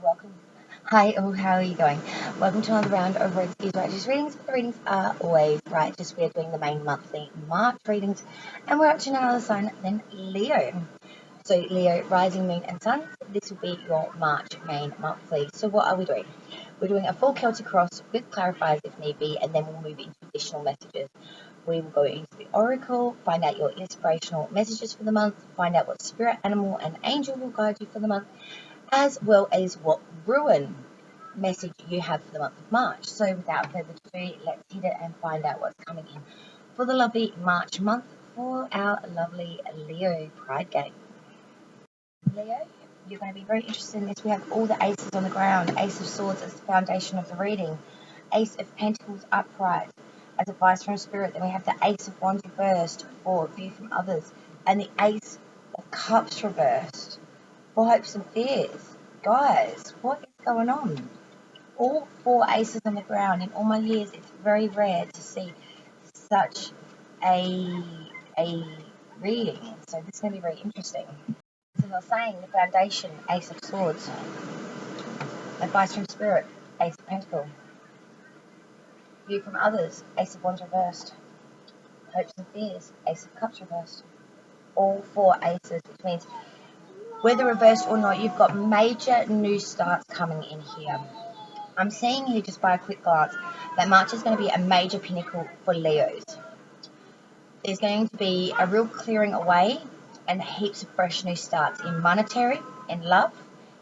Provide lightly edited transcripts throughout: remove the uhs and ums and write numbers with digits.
welcome. Hi, how are you going? Welcome to another round of Red Skis Righteous readings. The readings are always righteous. We are doing the main monthly March readings, and we're up to another sign than Leo. So, Leo, rising, moon, and sun. This will be your March main monthly. So, what are we doing? We're doing a full Celtic cross with clarifiers if need be, and then we'll move into additional messages. We will go into the oracle, find out your inspirational messages for the month, find out what spirit, animal, and angel will guide you for the month, as well as what ruin message you have for the month of March. So without further ado, let's hit it and find out what's coming in for the lovely March month for our lovely Leo Pride Gang. Leo, you're going to be very interested in this. We have all the aces on the ground. Ace of Swords as the foundation of the reading. Ace of Pentacles upright as advice from Spirit. Then we have the Ace of Wands reversed for view from others. And the Ace of Cups reversed for hopes and fears. Guys, what is going on? All four aces on the ground. In all my years, it's very rare to see such a reading. So this is going to be very interesting. So as I was saying, the foundation, Ace of Swords. Advice from Spirit, Ace of Pentacles. View from others, Ace of Wands reversed. Hopes and fears, Ace of Cups reversed. All four aces, which means whether reversed or not, you've got major new starts coming in here. I'm seeing here just by a quick glance that March is going to be a major pinnacle for Leos. There's going to be a real clearing away and heaps of fresh new starts in monetary, in love,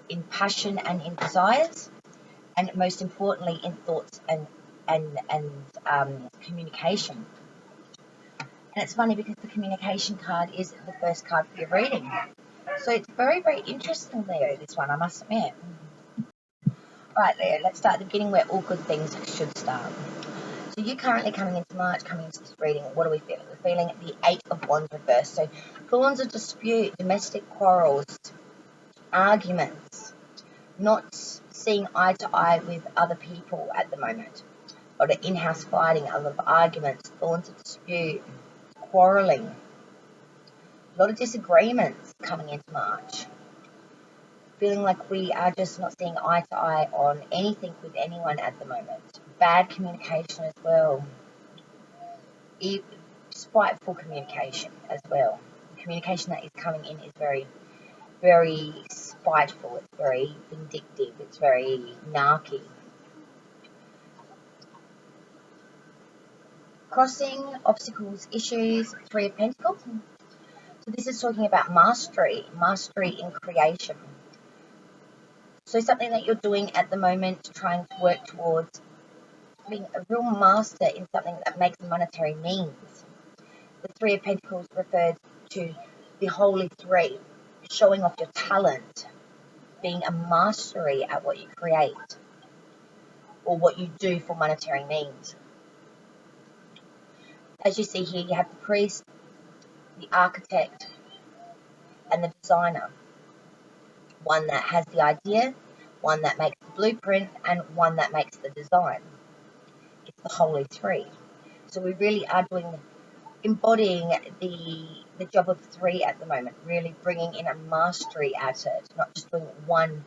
in passion and in desires, and most importantly in thoughts and communication. And it's funny because the communication card is the first card for your reading. So it's very, very interesting, Leo, this one, I must admit. Right, Leo, let's start at the beginning where all good things should start. So you're currently coming into March, coming into this reading, what are we feeling? We're feeling the Eight of Wands reversed. So thorns of dispute, domestic quarrels, arguments, not seeing eye to eye with other people at the moment. A lot of in-house fighting, a lot of arguments, thorns of dispute, quarrelling, a lot of disagreements coming into March. Feeling like we are just not seeing eye to eye on anything with anyone at the moment. Bad communication as well. Spiteful communication as well. The communication that is coming in is very, very spiteful. It's very vindictive. It's very narky. Crossing, obstacles, issues, Three of Pentacles. So this is talking about mastery in creation. So something that you're doing at the moment, trying to work towards being a real master in something that makes monetary means. The Three of Pentacles refers to the Holy Three, showing off your talent, being a mastery at what you create or what you do for monetary means. As you see here, you have the priest, the architect, and the designer. One that has the idea, one that makes the blueprint, and one that makes the design. It's the Holy Three. So we really are embodying the job of three at the moment, really bringing in a mastery at it, not just doing one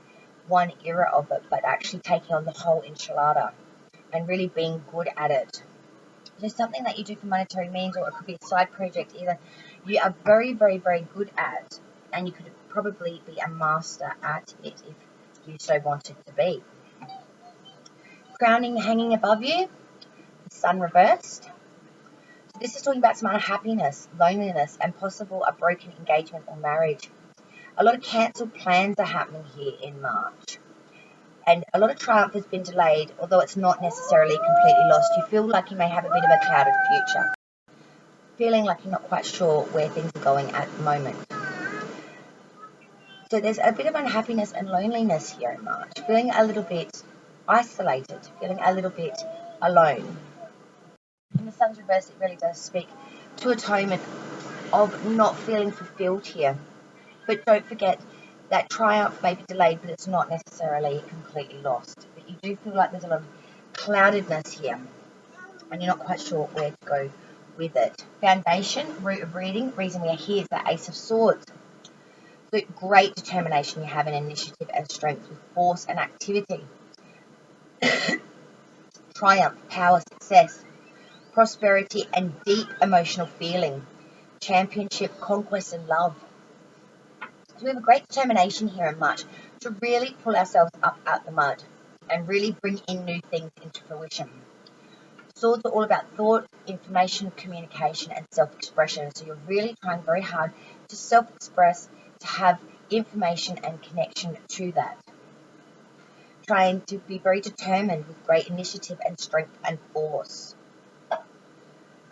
era of it, but actually taking on the whole enchilada and really being good at it. So something that you do for monetary means, or it could be a side project either, you are very, very, very good at, and you could probably be a master at it if you so wanted to be. Crowning hanging above you, the sun reversed. So this is talking about some unhappiness, loneliness, and possible a broken engagement or marriage. A lot of cancelled plans are happening here in March. And a lot of triumph has been delayed, although it's not necessarily completely lost. You feel like you may have a bit of a clouded future. Feeling like you're not quite sure where things are going at the moment. So there's a bit of unhappiness and loneliness here in March. Feeling a little bit isolated, feeling a little bit alone. In the sun's reverse, it really does speak to atonement of not feeling fulfilled here. But don't forget that triumph may be delayed, but it's not necessarily completely lost. But you do feel like there's a lot of cloudedness here, and you're not quite sure where to go with it. Foundation, root of reading, reason we are here is the Ace of Swords. But great determination, you have an initiative and strength with force and activity. Triumph, power, success, prosperity and deep emotional feeling. Championship, conquest and love. So we have a great determination here in March to really pull ourselves up out the mud and really bring in new things into fruition. Swords are all about thought, information, communication, and self-expression. So you're really trying very hard to self-express, to have information and connection to that. Trying to be very determined with great initiative and strength and force.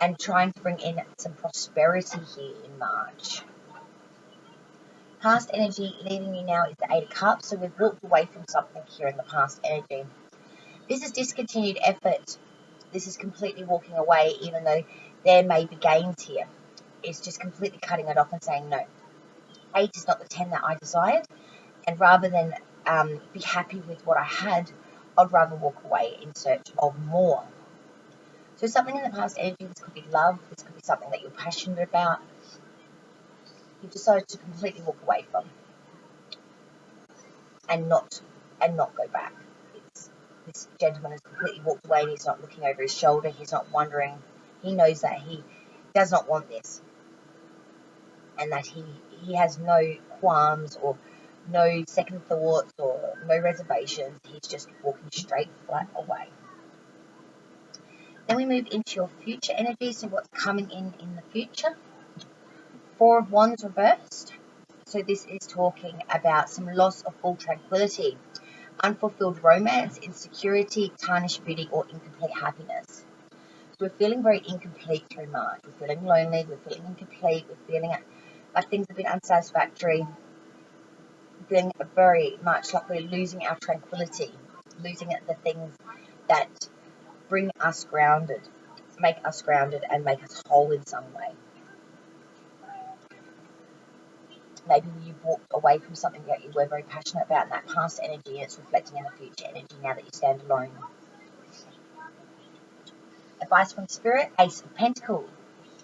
And trying to bring in some prosperity here in March. Past energy leaving you now is the Eight of Cups, so we've walked away from something here in the past energy. This is discontinued effort. This is completely walking away, even though there may be gains here. It's just completely cutting it off and saying no. 8 is not the 10 that I desired, and rather than be happy with what I had, I'd rather walk away in search of more. So something in the past energy, this could be love, this could be something that you're passionate about, you've decided to completely walk away from and not go back. This gentleman has completely walked away and he's not looking over his shoulder, he's not wondering, he knows that he does not want this and that he has no qualms or no second thoughts or no reservations, he's just walking straight flat away. Then we move into your future energy, so what's coming in the future. 4 of Wands reversed, so this is talking about some loss of full tranquility, unfulfilled romance, insecurity, tarnished beauty, or incomplete happiness. So we're feeling very incomplete through March. We're feeling lonely, we're feeling incomplete, we're feeling like things have been unsatisfactory, we're feeling very much like we're losing our tranquility, losing the things that bring us grounded, make us grounded and make us whole in some way. Maybe you've walked away from something that you were very passionate about in that past energy, and it's reflecting in the future energy now that you stand alone. Advice from Spirit, Ace of Pentacles.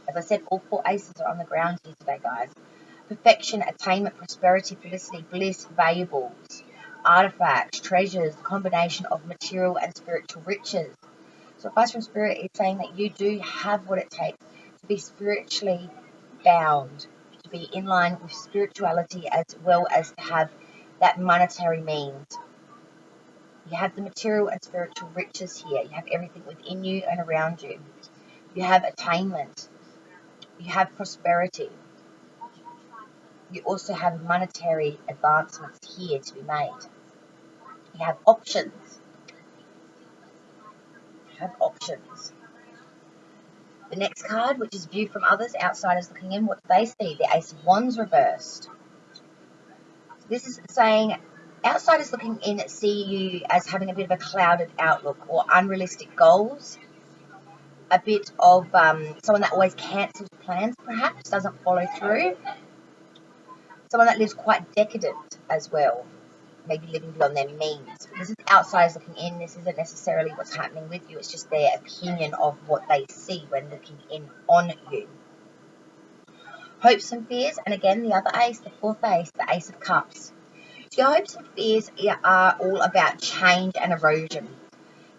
As I said, all 4 aces are on the ground here today, guys. Perfection, attainment, prosperity, felicity, bliss, valuables, artifacts, treasures, combination of material and spiritual riches. So advice from Spirit is saying that you do have what it takes to be spiritually bound, to be in line with spirituality as well as to have that monetary means. You have the material and spiritual riches here. You have everything within you and around you. You have attainment. You have prosperity. You also have monetary advancements here to be made. You have options. You have options. The next card, which is View from Others, outsiders looking in, what do they see? The Ace of Wands reversed. This is saying outsiders looking in see you as having a bit of a clouded outlook or unrealistic goals. A bit of someone that always cancels plans, perhaps, doesn't follow through. Someone that lives quite decadent as well, maybe living beyond their means. This is outsiders looking in. This isn't necessarily what's happening with you. It's just their opinion of what they see when looking in on you. Hopes and fears, and again, the other ace, the 4th ace, the Ace of Cups. So your hopes and fears are all about change and erosion,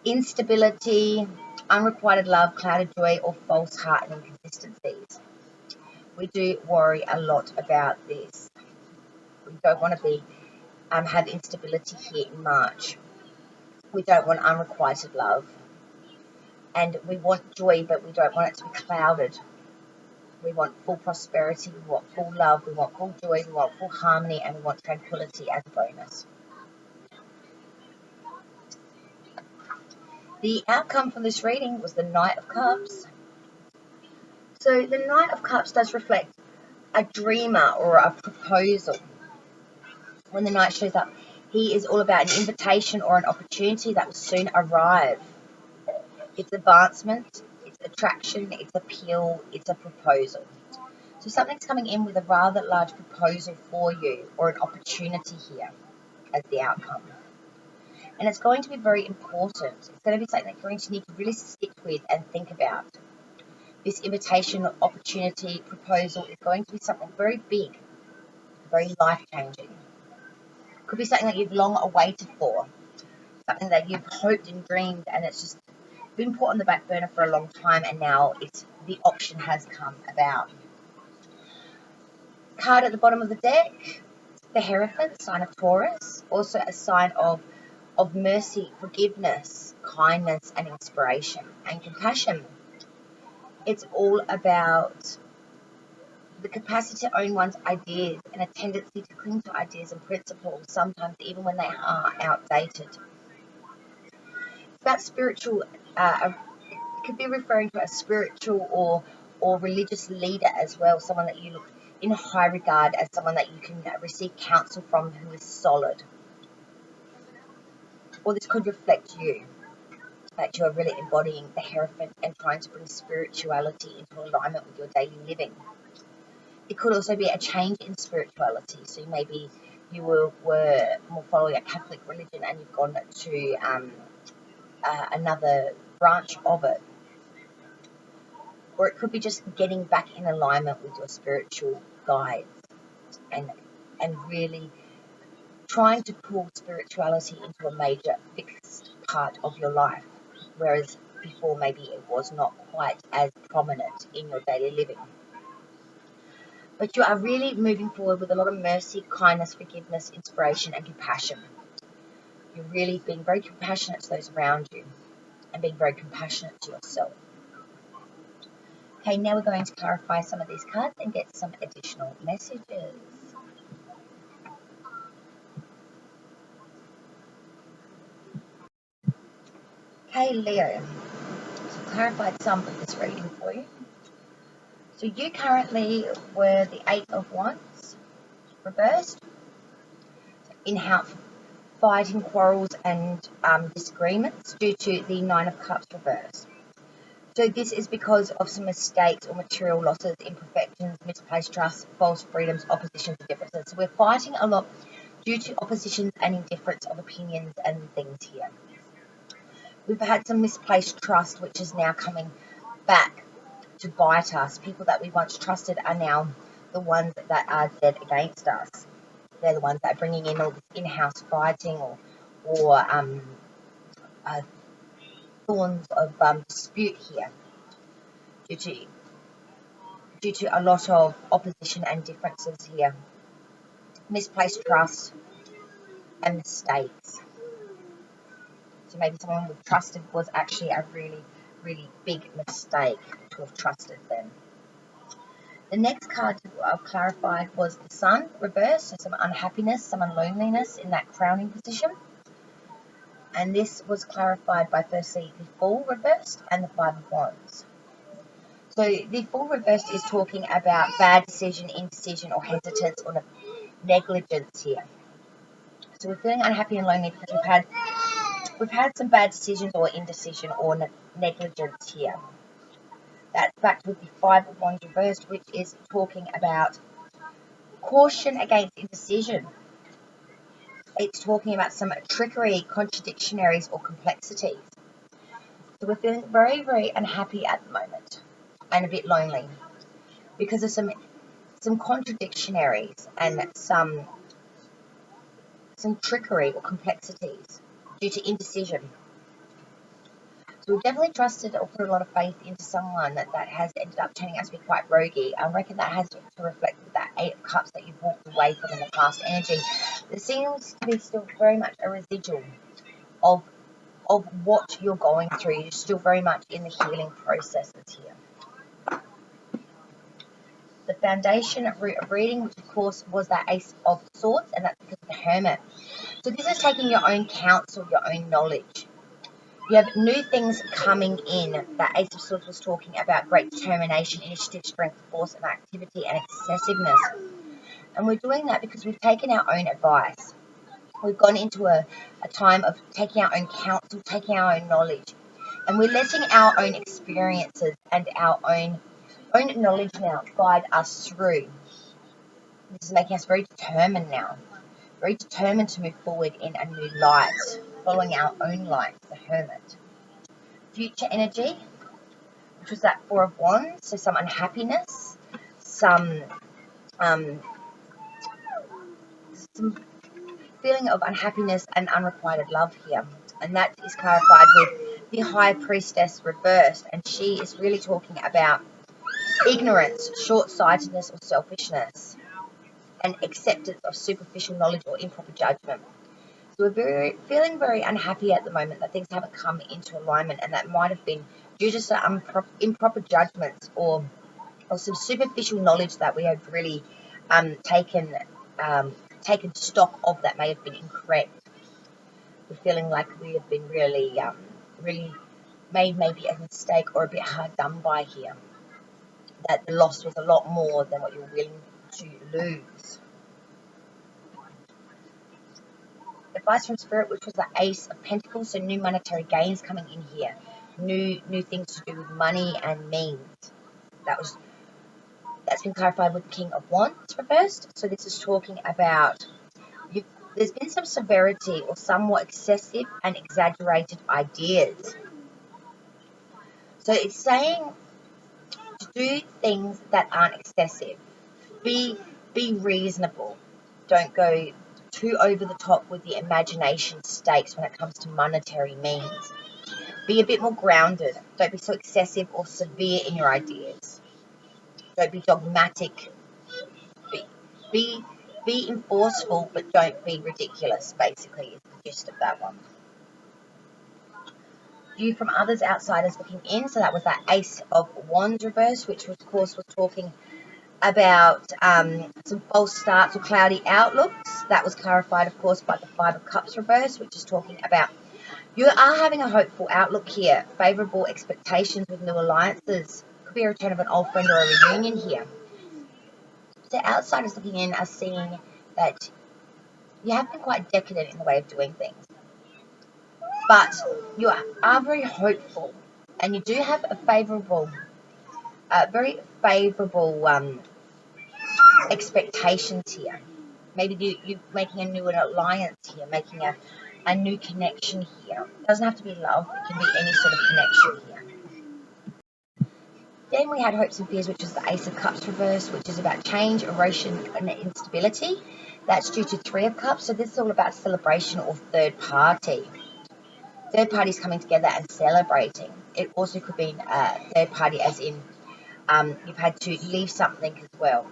instability, unrequited love, clouded joy, or false heart and inconsistencies. We do worry a lot about this. We don't want to be have instability here in March. We don't want unrequited love. And we want joy, but we don't want it to be clouded. We want full prosperity, we want full love, we want full joy, we want full harmony, and we want tranquility as a bonus. The outcome from this reading was the Knight of Cups. So the Knight of Cups does reflect a dreamer or a proposal. When the Knight shows up, he is all about an invitation or an opportunity that will soon arrive. It's advancement, it's attraction, it's appeal, it's a proposal. So something's coming in with a rather large proposal for you or an opportunity here as the outcome. And it's going to be very important. It's going to be something that you're going to need to really stick with and think about. This invitation, opportunity, proposal is going to be something very big. very life-changing. Could be something that you've long awaited for, something that you've hoped and dreamed, and it's just been put on the back burner for a long time, and now the option has come about. Card at the bottom of the deck, the Hierophant, sign of Taurus, also a sign of mercy, forgiveness, kindness, and inspiration, and compassion. It's all about the capacity to own one's ideas and a tendency to cling to ideas and principles, sometimes even when they are outdated. That spiritual, it could be referring to a spiritual or religious leader as well, someone that you look in high regard as, someone that you can receive counsel from who is solid. Or this could reflect you, that you are really embodying the Hierophant and trying to bring spirituality into alignment with your daily living. It could also be a change in spirituality. So maybe you were more following a Catholic religion and you've gone to another branch of it. Or it could be just getting back in alignment with your spiritual guides and really trying to pull spirituality into a major fixed part of your life, whereas before maybe it was not quite as prominent in your daily living. But you are really moving forward with a lot of mercy, kindness, forgiveness, inspiration, and compassion. You're really being very compassionate to those around you and being very compassionate to yourself. Okay, now we're going to clarify some of these cards and get some additional messages. Okay, Leo. So clarified some of this reading for you. So you currently were the Eight of Wands reversed, in-house fighting, quarrels, and disagreements due to the Nine of Cups reversed. So this is because of some mistakes or material losses, imperfections, misplaced trust, false freedoms, oppositions, and differences. So we're fighting a lot due to oppositions and indifference of opinions and things here. We've had some misplaced trust, which is now coming back to bite us. People that we once trusted are now the ones that are dead against us. They're the ones that are bringing in all this in-house fighting or thorns of dispute here due to a lot of opposition and differences here. Misplaced trust and mistakes. So maybe someone we've trusted was actually a really, really big mistake to have trusted them. The next card to clarify was the Sun reversed, so some unhappiness, some loneliness in that crowning position. And this was clarified by firstly the Fool reversed and the Five of Wands. So the Fool reversed is talking about bad decision, indecision, or hesitance or negligence here. So we're feeling unhappy and lonely because we've had some bad decisions or indecision or negligence here. That's backed with the Five of Wands reversed, which is talking about caution against indecision. It's talking about some trickery, contradictionaries, or complexities. So we're feeling very, very unhappy at the moment and a bit lonely because of some contradictionaries and some trickery or complexities due to indecision. So we've definitely trusted or put a lot of faith into someone that has ended up turning out to be quite roguey. I reckon that has to reflect with that Eight of Cups that you've walked away from in the past energy. There seems to be still very much a residual of what you're going through. You're still very much in the healing processes here. The foundation of reading, which of course was that Ace of Swords, and that's because of the Hermit. So this is taking your own counsel, your own knowledge. You have new things coming in. That Ace of Swords was talking about great determination, initiative, strength, force, and activity, and excessiveness. And we're doing that because we've taken our own advice. We've gone into a time of taking our own counsel, taking our own knowledge. And we're letting our own experiences and our own knowledge now guide us through. This is making us very determined now. Very determined to move forward in a new light, following our own light, the Hermit. Future energy, which was that Four of Wands, so some unhappiness, some some feeling of unhappiness and unrequited love here. And that is clarified with the High Priestess reversed. And she is really talking about ignorance, short-sightedness or selfishness, and acceptance of superficial knowledge or improper judgment. So we're feeling very unhappy at the moment that things haven't come into alignment, and that might have been due to some improper judgments or some superficial knowledge that we have really taken stock of that may have been incorrect. We're feeling like we have been really made maybe a mistake or a bit hard done by here. That the loss was a lot more than what you're willing to lose. Advice from Spirit, which was the Ace of Pentacles, so new monetary gains coming in here, new things to do with money and means. That's been clarified with the King of Wands reversed. So this is talking about there's been some severity or somewhat excessive and exaggerated ideas. So it's saying to do things that aren't excessive. Be reasonable. Don't go too over the top with the imagination stakes when it comes to monetary means. Be a bit more grounded. Don't be so excessive or severe in your ideas. Don't be dogmatic. Be enforceful, but don't be ridiculous, basically, is the gist of that one. View from others, outsiders looking in. So that was that Ace of Wands reverse, which of course was talking about some false starts or cloudy outlooks. That was clarified, of course, by the Five of Cups reverse, which is talking about you are having a hopeful outlook here, favourable expectations with new alliances. Could be a return of an old friend or a reunion here. So outsiders looking in are seeing that you have been quite decadent in the way of doing things. But you are very hopeful, and you do have a favourable, very favourable expectations here. Maybe you're making a new alliance here, making a new connection here. It doesn't have to be love, it can be any sort of connection here. Then we had hopes and fears, which is the Ace of Cups reverse, which is about change, erosion, and instability. That's due to Three of Cups, so this is all about celebration or third party. Third parties coming together and celebrating. It also could be third party as in you've had to leave something as well.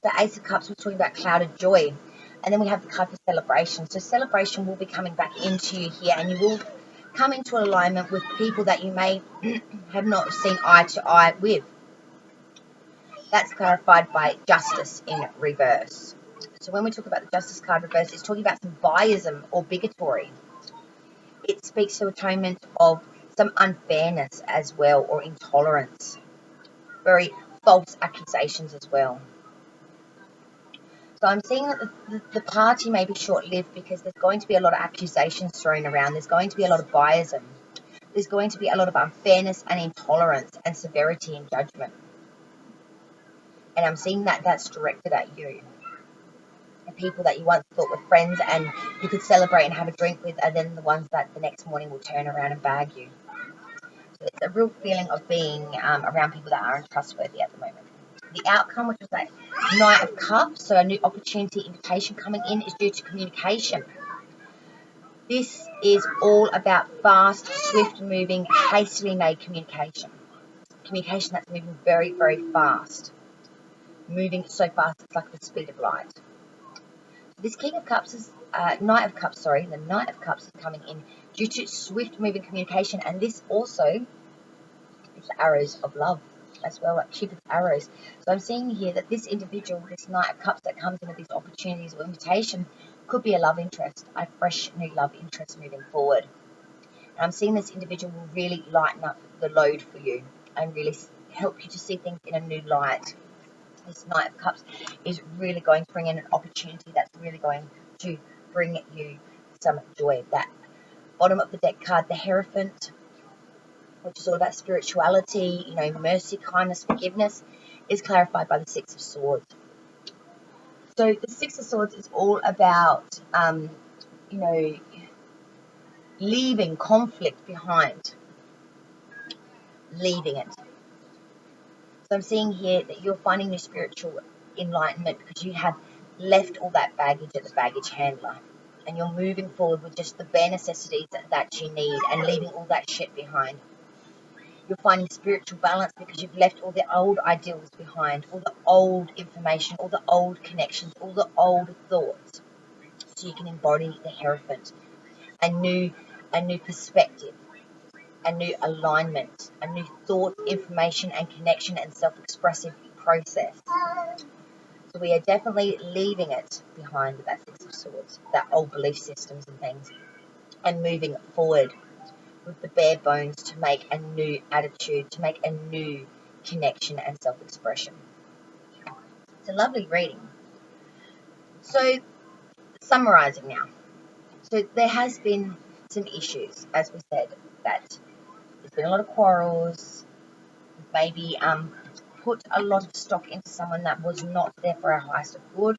The Ace of Cups, we're talking about clouded joy. And then we have the card for celebration. So celebration will be coming back into you here, and you will come into alignment with people that you may have not seen eye to eye with. That's clarified by Justice in reverse. So when we talk about the Justice card reverse, it's talking about some biasm or bigotry. It speaks to atonement of some unfairness as well, or intolerance. Very false accusations as well. So I'm seeing that the party may be short-lived because there's going to be a lot of accusations thrown around. There's going to be a lot of biasm. There's going to be a lot of unfairness and intolerance and severity in judgment. And I'm seeing that that's directed at you. The people that you once thought were friends and you could celebrate and have a drink with are then the ones that the next morning will turn around and bag you. So it's a real feeling of being around people that are untrustworthy at the moment. The outcome, which was that Knight of Cups, so a new opportunity, invitation coming in, is due to communication. This is all about fast, swift-moving, hastily made communication. Communication that's moving very, very fast. Moving so fast, it's like the speed of light. This King of Cups is, the Knight of Cups is coming in due to swift-moving communication, and this also is the arrows of love as well, like Cupid's arrows. So I'm seeing here that this individual, this Knight of Cups that comes in with these opportunities or invitation, could be a love interest, a fresh new love interest moving forward. And I'm seeing this individual will really lighten up the load for you and really help you to see things in a new light. This Knight of Cups is really going to bring in an opportunity that's really going to bring you some joy. That bottom of the deck card, the Hierophant, which is all about spirituality, mercy, kindness, forgiveness, is clarified by the Six of Swords. So the Six of Swords is all about, leaving conflict behind, leaving it. So I'm seeing here that you're finding your spiritual enlightenment because you have left all that baggage at the baggage handler, and you're moving forward with just the bare necessities that you need and leaving all that shit behind. You're finding spiritual balance because you've left all the old ideals behind, all the old information, all the old connections, all the old thoughts, so you can embody the Hierophant, a new perspective, a new alignment, a new thought, information and connection and self-expressive process. So we are definitely leaving it behind with that Six of Swords, that old belief systems and things, and moving forward with the bare bones to make a new attitude, to make a new connection and self-expression. It's a lovely reading. So, summarizing now. So there has been some issues, as we said, that there's been a lot of quarrels, maybe put a lot of stock into someone that was not there for our highest of good,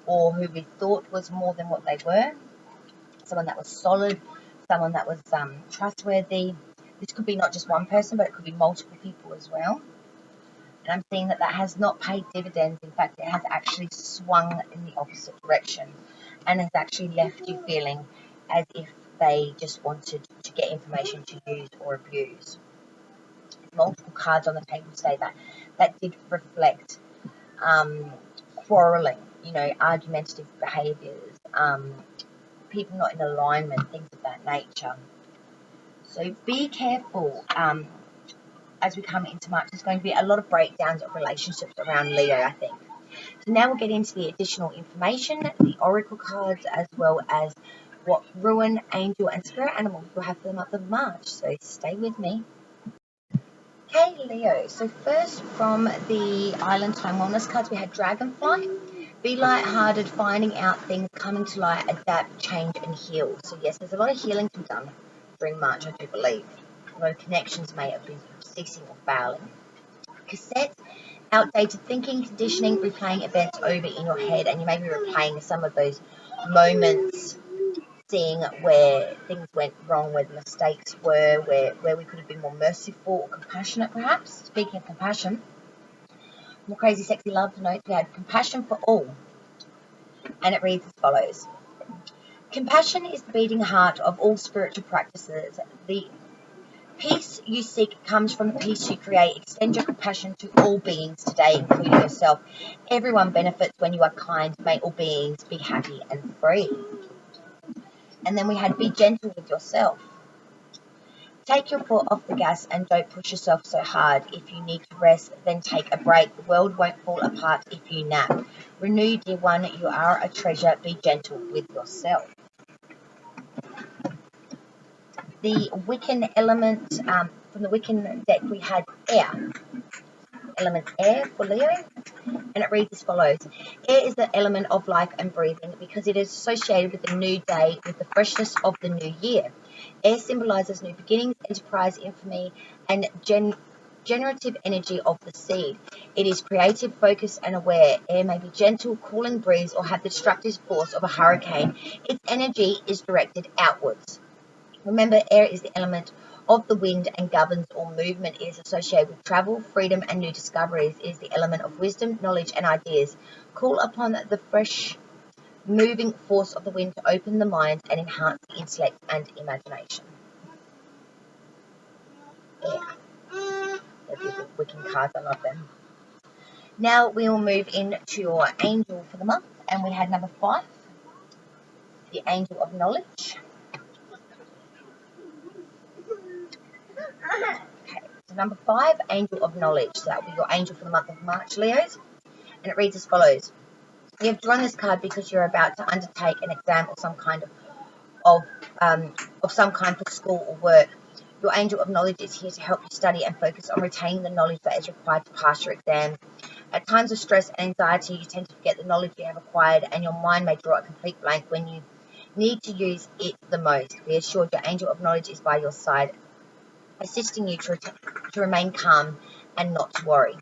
or who we thought was more than what they were, someone that was solid, someone that was trustworthy. This could be not just one person, but it could be multiple people as well. And I'm seeing that has not paid dividends. In fact, it has actually swung in the opposite direction and has actually left you feeling as if they just wanted to get information to use or abuse. Multiple cards on the table say that did reflect quarreling, argumentative behaviours, people not in alignment, things of that nature. So be careful as we come into March. There's going to be a lot of breakdowns of relationships around Leo, I think. So now we'll get into the additional information, the oracle cards, as well as what ruin, angel, and spirit animals will have for the month of March. So stay with me. Okay, Leo. So first from the Island Time Wellness cards, we had Dragonfly. Be light-hearted, finding out things, coming to light, adapt, change, and heal. So yes, there's a lot of healing to be done during March, I do believe. A lot of connections may have been ceasing or failing. Cassette, outdated thinking, conditioning, replaying events over in your head, and you may be replaying some of those moments, seeing where things went wrong, where the mistakes were, where we could have been more merciful or compassionate, perhaps. Speaking of compassion, more crazy, sexy love notes, we had compassion for all, and it reads as follows. Compassion is the beating heart of all spiritual practices. The peace you seek comes from the peace you create. Extend your compassion to all beings today, including yourself. Everyone benefits when you are kind. May all beings be happy and free. And then we had be gentle with yourself. Take your foot off the gas and don't push yourself so hard. If you need to rest, then take a break. The world won't fall apart if you nap. Renew, dear one, you are a treasure. Be gentle with yourself. The Wiccan element, from the Wiccan deck, we had air. Element air for Leo, and it reads as follows. Air is the element of life and breathing because it is associated with the new day, with the freshness of the new year. Air symbolizes new beginnings, enterprise, infamy, and generative energy of the seed. It is creative, focused, and aware. Air may be gentle, cooling breeze, or have the destructive force of a hurricane. Its energy is directed outwards. Remember, air is the element of the wind and governs all movement. It is associated with travel, freedom, and new discoveries. It is the element of wisdom, knowledge, and ideas. Call upon the fresh, moving force of the wind to open the mind and enhance the intellect and imagination. Air. They're beautiful Wiccan cards. I love them. Now we will move into your angel for the month, and we had number 5, the angel of knowledge. Okay, so number 5, angel of knowledge. So that will be your angel for the month of March, Leos. And it reads as follows. You have drawn this card because you're about to undertake an exam or some kind of some kind for school or work. Your angel of knowledge is here to help you study and focus on retaining the knowledge that is required to pass your exams. At times of stress and anxiety, you tend to forget the knowledge you have acquired, and your mind may draw a complete blank when you need to use it the most. Be assured your angel of knowledge is by your side, assisting you to remain calm and not to worry.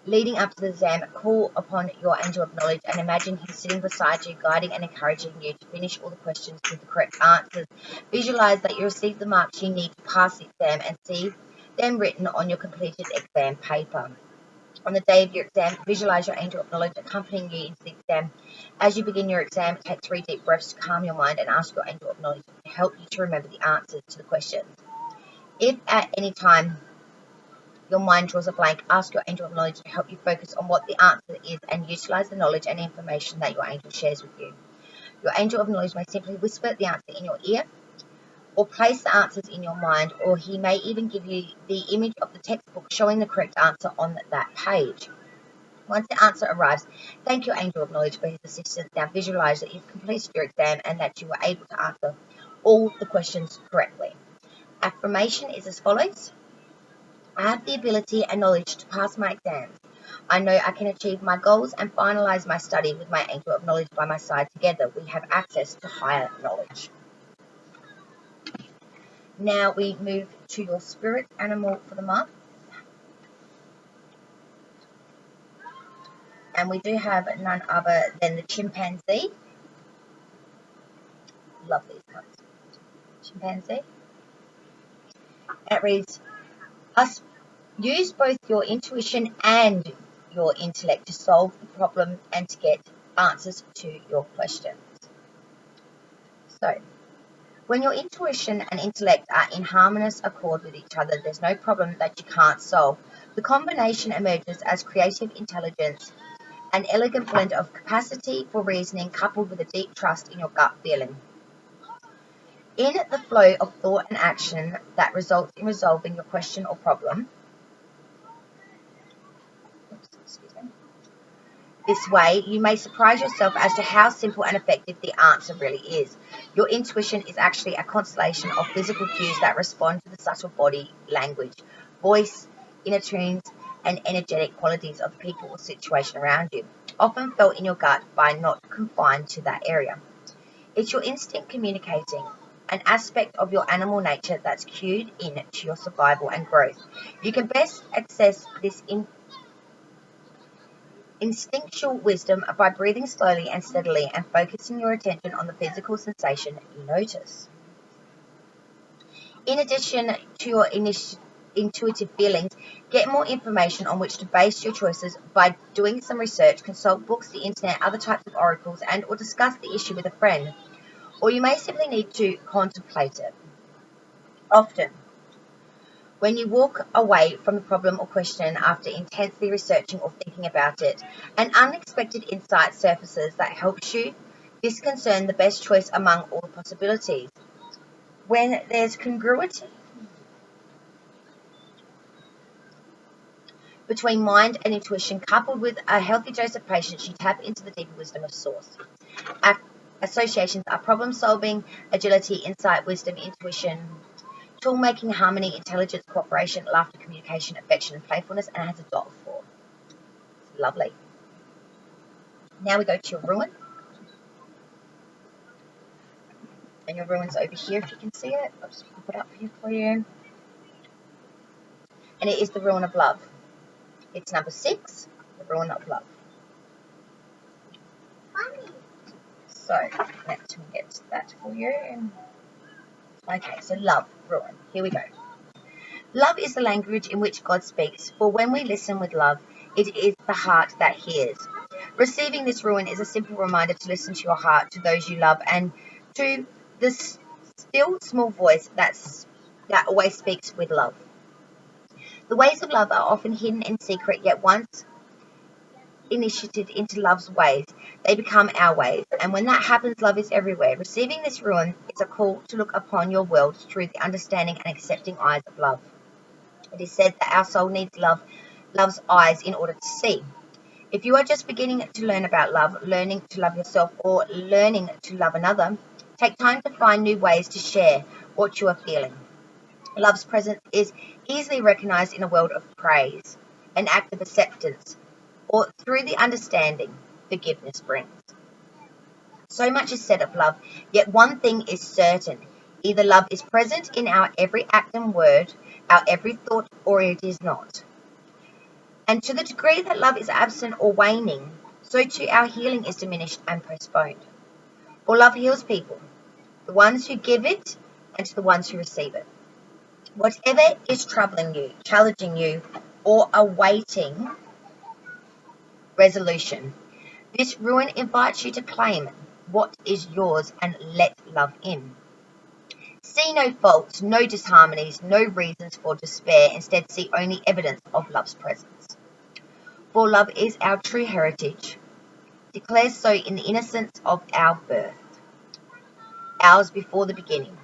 Leading up to the exam, call upon your angel of knowledge and imagine him sitting beside you, guiding and encouraging you to finish all the questions with the correct answers. Visualize that you receive the marks you need to pass the exam and see them written on your completed exam paper. On the day of your exam, visualize your angel of knowledge accompanying you into the exam. As you begin your exam, take 3 deep breaths to calm your mind and ask your angel of knowledge to help you to remember the answers to the questions. If at any time your mind draws a blank, ask your angel of knowledge to help you focus on what the answer is and utilize the knowledge and information that your angel shares with you. Your angel of knowledge may simply whisper the answer in your ear, or place the answers in your mind, or he may even give you the image of the textbook showing the correct answer on that page. Once the answer arrives, thank your angel of knowledge for his assistance. Now visualize that you've completed your exam and that you were able to answer all the questions correctly. Affirmation is as follows. I have the ability and knowledge to pass my exams. I know I can achieve my goals and finalize my study with my angel of knowledge by my side. Together, we have access to higher knowledge. Now we move to your spirit animal for the month. And we do have none other than the chimpanzee. Love these cards. Chimpanzee. And it reads, use both your intuition and your intellect to solve the problem and to get answers to your questions. So, when your intuition and intellect are in harmonious accord with each other, there's no problem that you can't solve. The combination emerges as creative intelligence, an elegant blend of capacity for reasoning coupled with a deep trust in your gut feeling. In the flow of thought and action that results in resolving your question or problem, this way, you may surprise yourself as to how simple and effective the answer really is. Your intuition is actually a constellation of physical cues that respond to the subtle body language, voice, inner tunes, and energetic qualities of the people or situation around you, often felt in your gut by not confined to that area. It's your instinct communicating, an aspect of your animal nature that's cued in to your survival and growth. You can best access this instinctual wisdom by breathing slowly and steadily and focusing your attention on the physical sensation you notice. In addition to your intuitive feelings, get more information on which to base your choices by doing some research, consult books, the internet, other types of oracles, and or discuss the issue with a friend. Or you may simply need to contemplate it. Often, when you walk away from the problem or question after intensely researching or thinking about it, an unexpected insight surfaces that helps you discern the best choice among all the possibilities. When there's congruity between mind and intuition, coupled with a healthy dose of patience, you tap into the deeper wisdom of Source. Associations are problem solving, agility, insight, wisdom, intuition, tool making, harmony, intelligence, cooperation, laughter, communication, affection, and playfulness, and it has a dot for. It's lovely. Now we go to your ruin. And your ruin's over here if you can see it. I'll just pop it up here for you. And it is the ruin of love. It's number 6, the ruin of love. So let's get that for you. Okay, so love, ruin. Here we go. Love is the language in which God speaks, for when we listen with love, it is the heart that hears. Receiving this ruin is a simple reminder to listen to your heart, to those you love, and to the still small voice that always speaks with love. The ways of love are often hidden and secret, yet once initiated into love's ways, they become our ways. And when that happens, love is everywhere. Receiving this ruin is a call to look upon your world through the understanding and accepting eyes of love. It is said that our soul needs love's eyes in order to see. If you are just beginning to learn about love, learning to love yourself, or learning to love another, take time to find new ways to share what you are feeling. Love's presence is easily recognized in a world of praise, an act of acceptance, or through the understanding forgiveness brings. So much is said of love, yet one thing is certain. Either love is present in our every act and word, our every thought, or it is not. And to the degree that love is absent or waning, so too our healing is diminished and postponed. For love heals people, the ones who give it and to the ones who receive it. Whatever is troubling you, challenging you, or awaiting Resolution. This rune invites you to claim what is yours and let love in. See no faults, no disharmonies, no reasons for despair. Instead, see only evidence of love's presence. For love is our true heritage, declares so in the innocence of our birth, ours before the beginning.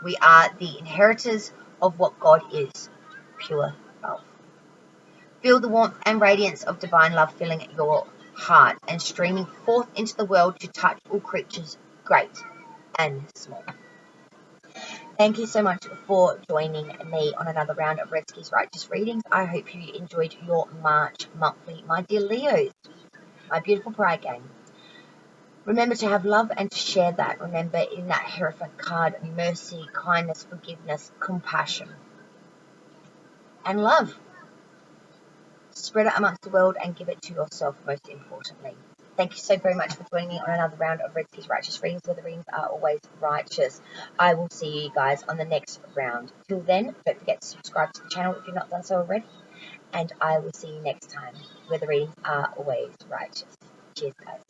We are the inheritors of what God is, pure love. Feel the warmth and radiance of divine love filling your heart and streaming forth into the world to touch all creatures, great and small. Thank you so much for joining me on another round of Red Skis Righteous Readings. I hope you enjoyed your March monthly, my dear Leos, my beautiful pride gang. Remember to have love and to share that. Remember in that Hierophant card, mercy, kindness, forgiveness, compassion, and love. Spread it amongst the world and give it to yourself, most importantly. Thank you so very much for joining me on another round of Red Skis Righteous Readings, where the readings are always righteous. I will see you guys on the next round. Till then, don't forget to subscribe to the channel if you've not done so already. And I will see you next time, where the readings are always righteous. Cheers, guys.